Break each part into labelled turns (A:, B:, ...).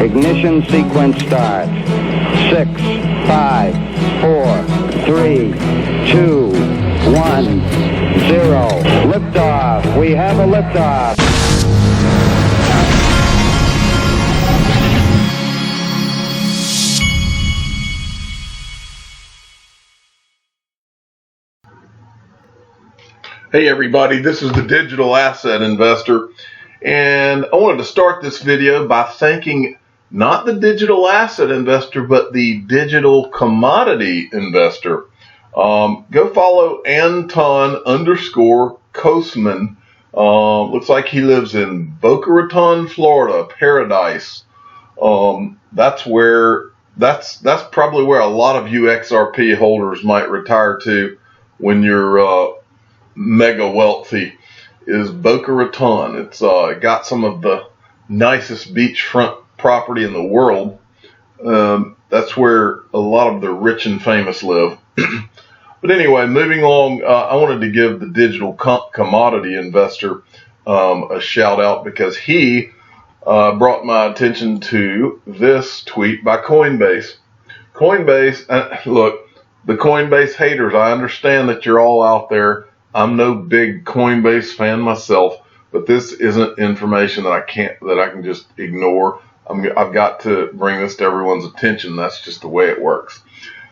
A: Ignition sequence starts. 6, 5, 4, 3, 2, 1, 0. Liftoff. We have a liftoff.
B: Hey everybody, this is the Digital Asset Investor, and I wanted to start this video by thanking not the Digital Asset Investor, but the Digital Commodity Investor. Go follow Anton_Kosman. Looks like he lives in Boca Raton, Florida, Paradise. That's probably where a lot of you XRP holders might retire to when you're mega wealthy, is Boca Raton. It's got some of the nicest beachfront property in the world. That's where a lot of the rich and famous live. But anyway, moving along, I wanted to give the Digital Commodity Investor a shout out because he brought my attention to this tweet by Coinbase. Coinbase, look, the Coinbase haters, I understand that you're all out there. I'm no big Coinbase fan myself, but this isn't information that I can just ignore. I've got to bring this to everyone's attention. That's just the way it works.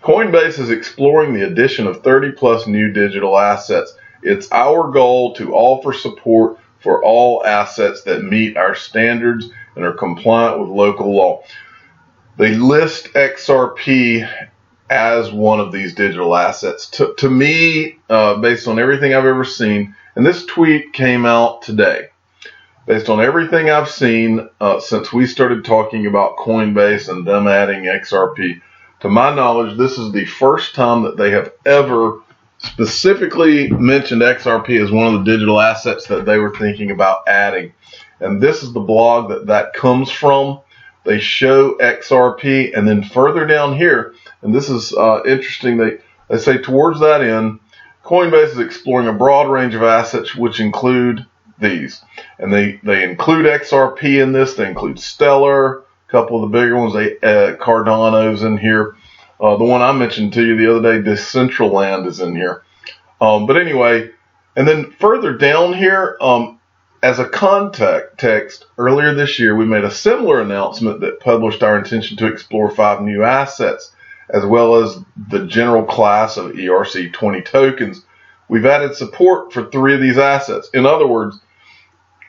B: Coinbase is exploring the addition of 30 plus new digital assets. It's our goal to offer support for all assets that meet our standards and are compliant with local law. They list XRP as one of these digital assets. To me, based on everything I've ever seen, and this tweet came out today, based on everything I've seen since we started talking about Coinbase and them adding XRP, to my knowledge, this is the first time that they have ever specifically mentioned XRP as one of the digital assets that they were thinking about adding. And this is the blog that comes from. They show XRP, and then further down here, and this is interesting, they say towards that end, Coinbase is exploring a broad range of assets which include these. And they include XRP in this, they include Stellar, a couple of the bigger ones, Cardano's in here. The one I mentioned to you the other day, Decentraland, is in here. But anyway, and then further down here, as a context, earlier this year, we made a similar announcement that published our intention to explore 5 new assets, as well as the general class of ERC20 tokens. We've added support for 3 of these assets. In other words,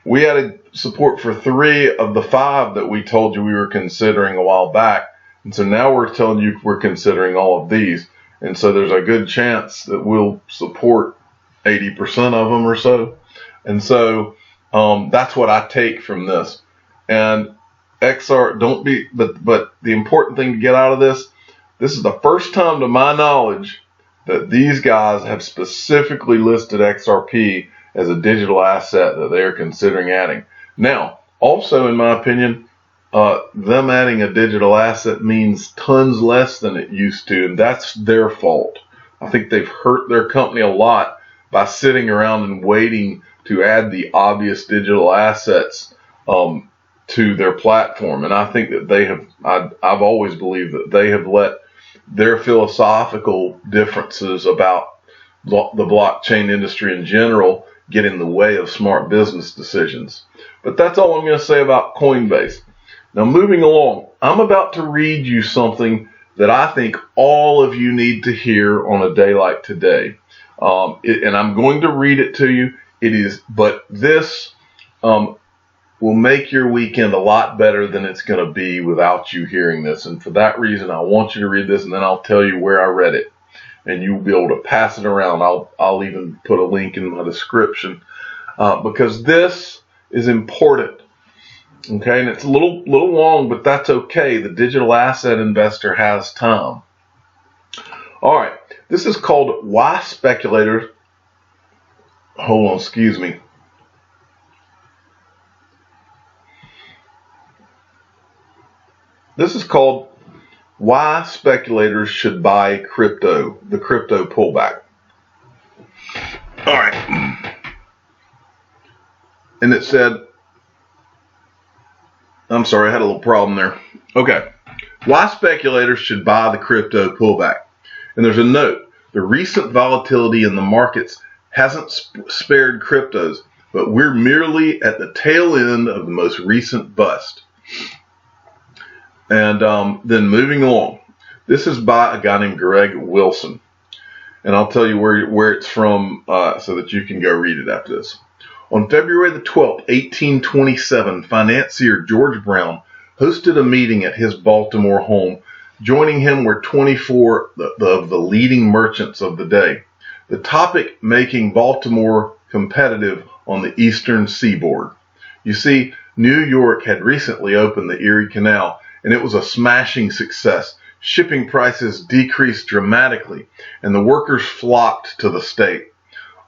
B: we added support for 3 of the 5 that we told you we were considering a while back. And so now we're telling you we're considering all of these. And so there's a good chance that we'll support 80% of them or so. And so that's what I take from this. And but the important thing to get out of this is the first time to my knowledge that these guys have specifically listed XRP as a digital asset that they are considering adding. Now, also in my opinion, them adding a digital asset means tons less than it used to, and that's their fault. I think they've hurt their company a lot by sitting around and waiting to add the obvious digital assets to their platform. And I think that they have, I've always believed that they have let their philosophical differences about the blockchain industry in general get in the way of smart business decisions. But that's all I'm going to say about Coinbase. Now moving along, I'm about to read you something that I think all of you need to hear on a day like today. And I'm going to read it to you. But this will make your weekend a lot better than it's going to be without you hearing this. And for that reason, I want you to read this, and then I'll tell you where I read it, and you'll be able to pass it around. I'll even put a link in my description because this is important. Okay, and it's a little long, but that's okay. The digital asset investor has time. All right, this is called Why Speculators. Hold on, excuse me. This is called Why Speculators Should Buy Crypto, the Crypto Pullback. All right. And it said, I'm sorry, I had a little problem there. Okay. Why speculators should buy the crypto pullback. And there's a note. The recent volatility in the markets hasn't spared cryptos, but we're merely at the tail end of the most recent bust. And then moving along. This is by a guy named Greg Wilson. And I'll tell you where it's from so that you can go read it after this. On February the 12th, 1827, financier George Brown hosted a meeting at his Baltimore home. Joining him were 24 of the leading merchants of the day. The topic, making Baltimore competitive on the eastern seaboard. You see, New York had recently opened the Erie Canal, and it was a smashing success. Shipping prices decreased dramatically, and the workers flocked to the state.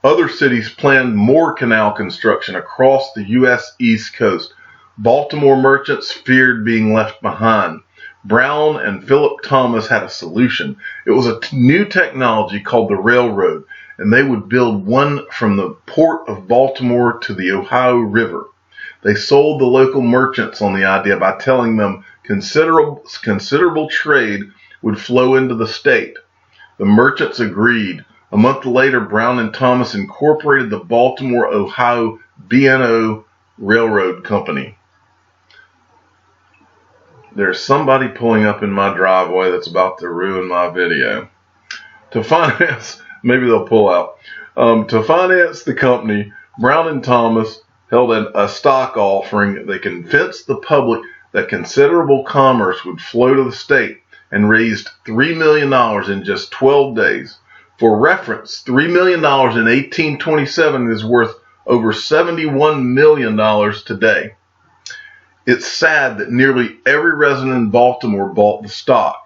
B: Other cities planned more canal construction across the U.S. East Coast. Baltimore merchants feared being left behind. Brown and Philip Thomas had a solution. It was a new technology called the railroad, and they would build one from the port of Baltimore to the Ohio River. They sold the local merchants on the idea by telling them considerable trade would flow into the state. The merchants agreed. A month later, Brown and Thomas incorporated the Baltimore, Ohio B&O Railroad Company. There's somebody pulling up in my driveway that's about to ruin my video. To finance, maybe they'll pull out. To finance the company, Brown and Thomas held a stock offering. They convinced the public that considerable commerce would flow to the state and raised $3 million in just 12 days. For reference, $3 million in 1827 is worth over $71 million today. It's sad that nearly every resident in Baltimore bought the stock.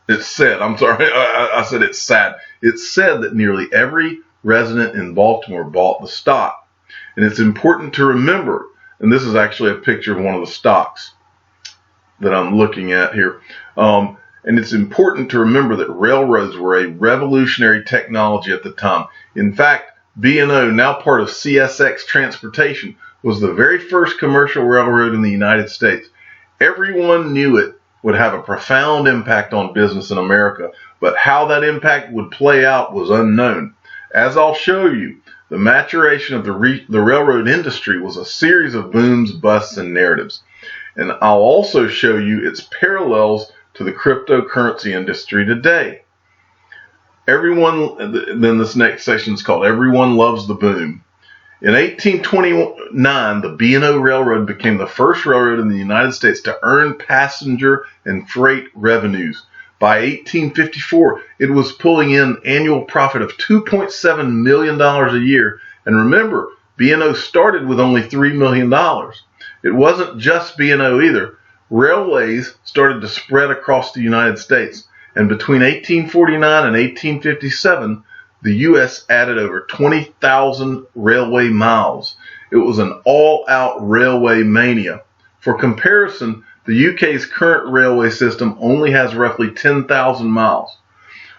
B: It's said, I'm sorry, I said it's sad. It's said that nearly every resident in Baltimore bought the stock. And it's important to remember, and this is actually a picture of one of the stocks that I'm looking at here. And it's important to remember that railroads were a revolutionary technology at the time. In fact, B&O, now part of CSX Transportation, was the very first commercial railroad in the United States. Everyone knew it would have a profound impact on business in America, but how that impact would play out was unknown. As I'll show you, the maturation of the railroad industry was a series of booms, busts, and narratives. And I'll also show you its parallels to the cryptocurrency industry today. Then this next section is called Everyone Loves the Boom. In 1829, the B&O Railroad became the first railroad in the United States to earn passenger and freight revenues. By 1854, it was pulling in annual profit of $2.7 million a year. And remember, B&O started with only $3 million. It wasn't just B&O either. Railways started to spread across the United States, and between 1849 and 1857, the U.S. added over 20,000 railway miles. It was an all-out railway mania. For comparison, the UK's current railway system only has roughly 10,000 miles.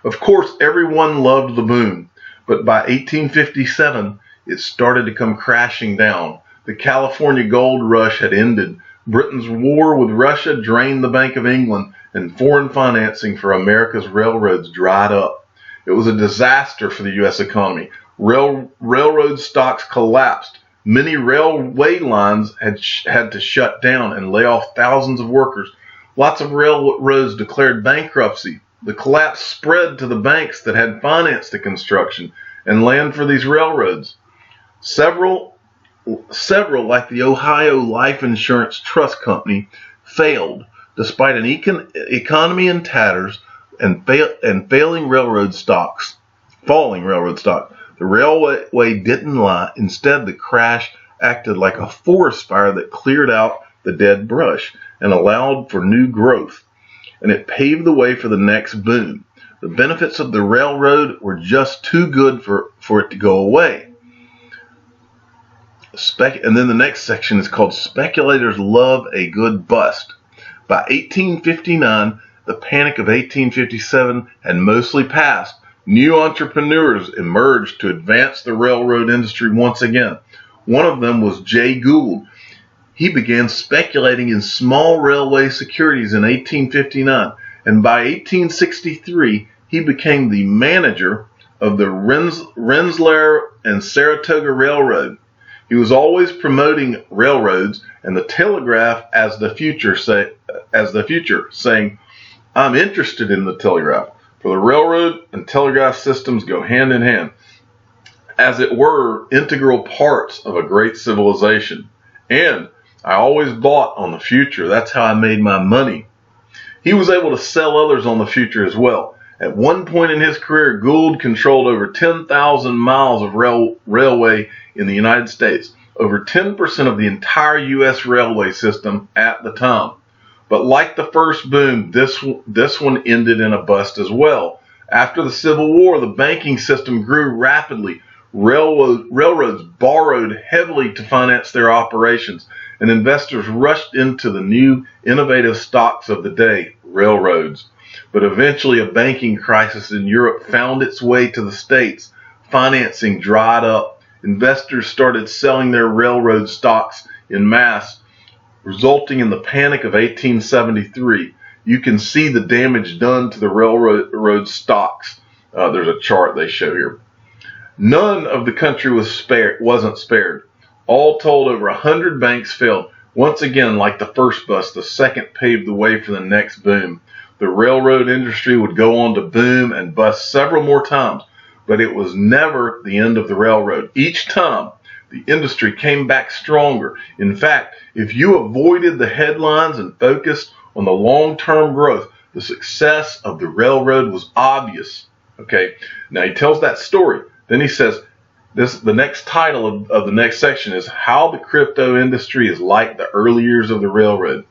B: Of course, everyone loved the boom, but by 1857, it started to come crashing down. The California gold rush had ended. Britain's war with Russia drained the Bank of England, and foreign financing for America's railroads dried up. It was a disaster for the U.S. economy. Railroad stocks collapsed. Many railway lines had to shut down and lay off thousands of workers. Lots of railroads declared bankruptcy. The collapse spread to the banks that had financed the construction and land for these railroads. Several, like the Ohio Life Insurance Trust Company, failed despite an economy in tatters and falling railroad stock. The railway didn't lie. Instead, the crash acted like a forest fire that cleared out the dead brush and allowed for new growth. And it paved the way for the next boom. The benefits of the railroad were just too good for it to go away. And then the next section is called Speculators Love a Good Bust. By 1859, the panic of 1857 had mostly passed. New entrepreneurs emerged to advance the railroad industry once again. One of them was Gould. he began speculating in small railway securities in 1859, and by 1863 he became the manager of the Rensselaer and Saratoga Railroad. He was always promoting railroads and the telegraph as the future, saying, "I'm interested in the telegraph, for the railroad and telegraph systems go hand in hand, as it were integral parts of a great civilization. And I always bought on the future. That's how I made my money." He was able to sell others on the future as well. At one point in his career, Gould controlled over 10,000 miles of railway in the United States, over 10% of the entire U.S. railway system at the time. But like the first boom, this one ended in a bust as well. After the Civil War, the banking system grew rapidly. Railroads borrowed heavily to finance their operations, and investors rushed into the new innovative stocks of the day, railroads. But eventually a banking crisis in Europe found its way to the States. Financing dried up. Investors started selling their railroad stocks in mass, resulting in the Panic of 1873. You can see the damage done to the railroad stocks. There's a chart they show here. None of the country wasn't spared. All told, over 100 banks failed. Once again, like the first bust, the second paved the way for the next boom. The railroad industry would go on to boom and bust several more times, but it was never the end of the railroad. Each time, the industry came back stronger. In fact, if you avoided the headlines and focused on the long-term growth, the success of the railroad was obvious. Okay, now he tells that story. Then he says, the next title of the next section is How the Crypto Industry is Like the Early Years of the Railroad.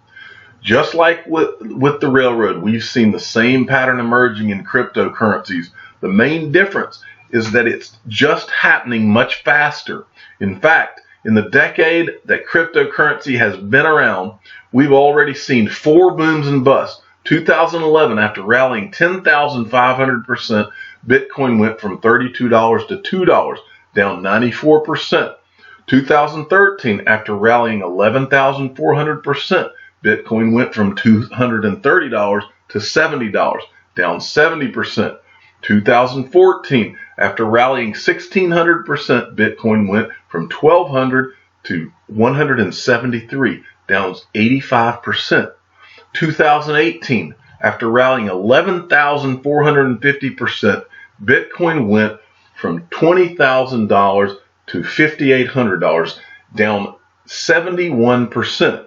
B: Just like with the railroad, we've seen the same pattern emerging in cryptocurrencies. The main difference is that it's just happening much faster. In fact, in the decade that cryptocurrency has been around, we've already seen 4 booms and busts. 2011, after rallying 10,500%, Bitcoin went from $32 to $2, down 94%. 2013, after rallying 11,400%, Bitcoin went from $230 to $70, down 70%. 2014, after rallying 1,600%, Bitcoin went from $1,200 to $173, down 85%. 2018, after rallying 11,450%, Bitcoin went from $20,000 to $5,800, down 71%.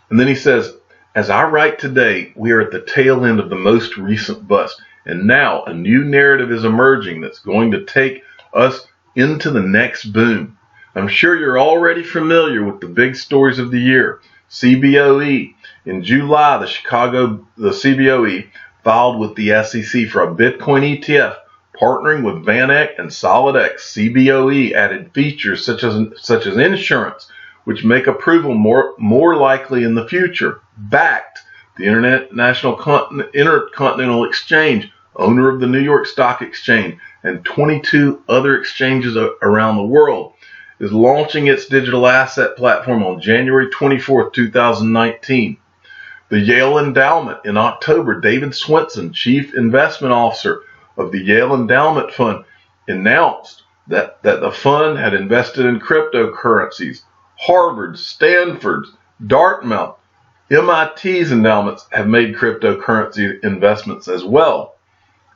B: And then he says, as I write today, we are at the tail end of the most recent bust, and now a new narrative is emerging that's going to take us into the next boom. I'm sure you're already familiar with the big stories of the year. CBOE. In July, the CBOE filed with the SEC for a Bitcoin ETF, partnering with VanEck and SolidX. CBOE added features such as insurance, which make approval more likely in the future. Bakkt, the Intercontinental Exchange, owner of the New York Stock Exchange, and 22 other exchanges around the world, is launching its digital asset platform on January 24, 2019. The Yale Endowment. In October, David Swenson, Chief Investment Officer of the Yale Endowment Fund, announced that the fund had invested in cryptocurrencies. Harvard's, Stanford's, Dartmouth, MIT's endowments have made cryptocurrency investments as well.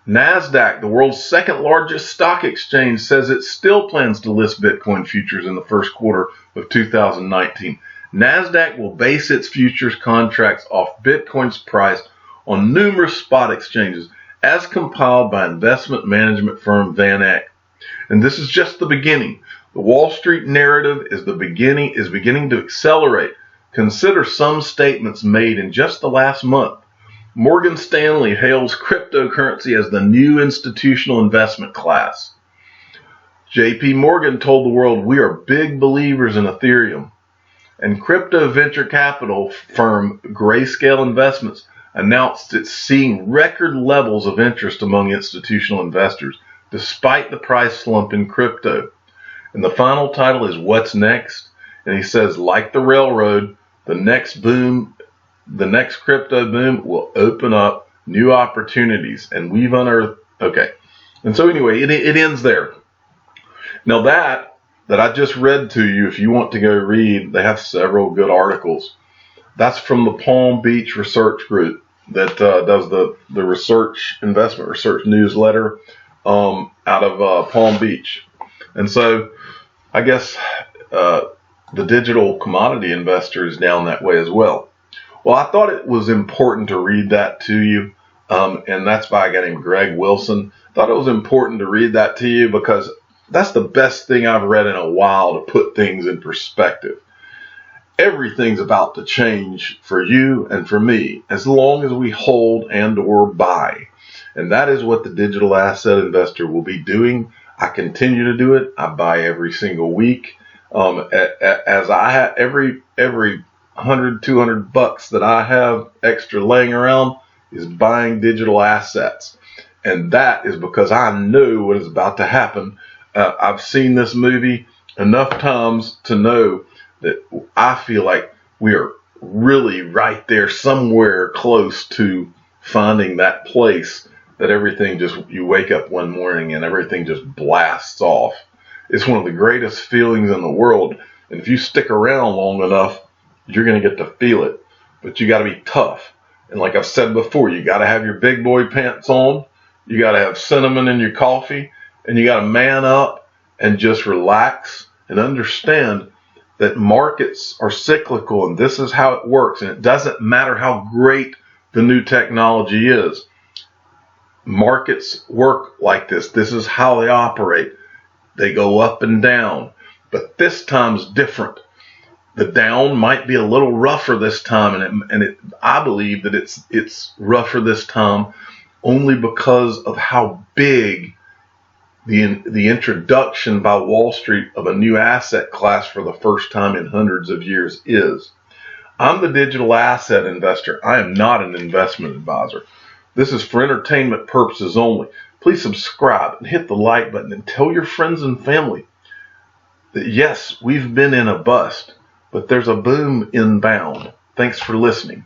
B: NASDAQ, the world's second largest stock exchange, says it still plans to list Bitcoin futures in the first quarter of 2019. NASDAQ will base its futures contracts off Bitcoin's price on numerous spot exchanges, as compiled by investment management firm VanEck. And this is just the beginning. The Wall Street narrative is beginning to accelerate. Consider some statements made in just the last month. Morgan Stanley hails cryptocurrency as the new institutional investment class. JP Morgan told the world, we are big believers in Ethereum. And crypto venture capital firm Grayscale Investments announced it's seeing record levels of interest among institutional investors, despite the price slump in crypto. And the final title is What's Next? And he says, like the railroad, the next boom, the next crypto boom will open up new opportunities. And we've unearthed, okay. And so anyway, it ends there. Now that I just read to you, if you want to go read, they have several good articles. That's from the Palm Beach Research Group that does the investment research newsletter out of Palm Beach. And so I guess the digital commodity investor is down that way as well. Well, I thought it was important to read that to you, and that's by a guy named Greg Wilson. I thought it was important to read that to you because that's the best thing I've read in a while to put things in perspective. Everything's about to change for you and for me as long as we hold and or buy. And that is what the digital asset investor will be doing. I continue to do it. I buy every single week. As I have every 100, 200 bucks that I have extra laying around is buying digital assets. And that is because I know what is about to happen. I've seen this movie enough times to know that I feel like we are really right there somewhere close to finding that place that everything just, you wake up one morning and everything just blasts off. It's one of the greatest feelings in the world. And if you stick around long enough, you're going to get to feel it. But you got to be tough. And like I've said before, you got to have your big boy pants on. You got to have cinnamon in your coffee. And you got to man up and just relax and understand that markets are cyclical and this is how it works. And it doesn't matter how great the new technology is. Markets work like this. This is how they operate. They go up and down. But this time's different. The down might be a little rougher this time, and I believe that it's rougher this time only because of how big the introduction by Wall Street of a new asset class for the first time in hundreds of years is. I'm the digital asset investor. I am not an investment advisor. This is for entertainment purposes only. Please subscribe and hit the like button and tell your friends and family that yes, we've been in a bust, but there's a boom inbound. Thanks for listening.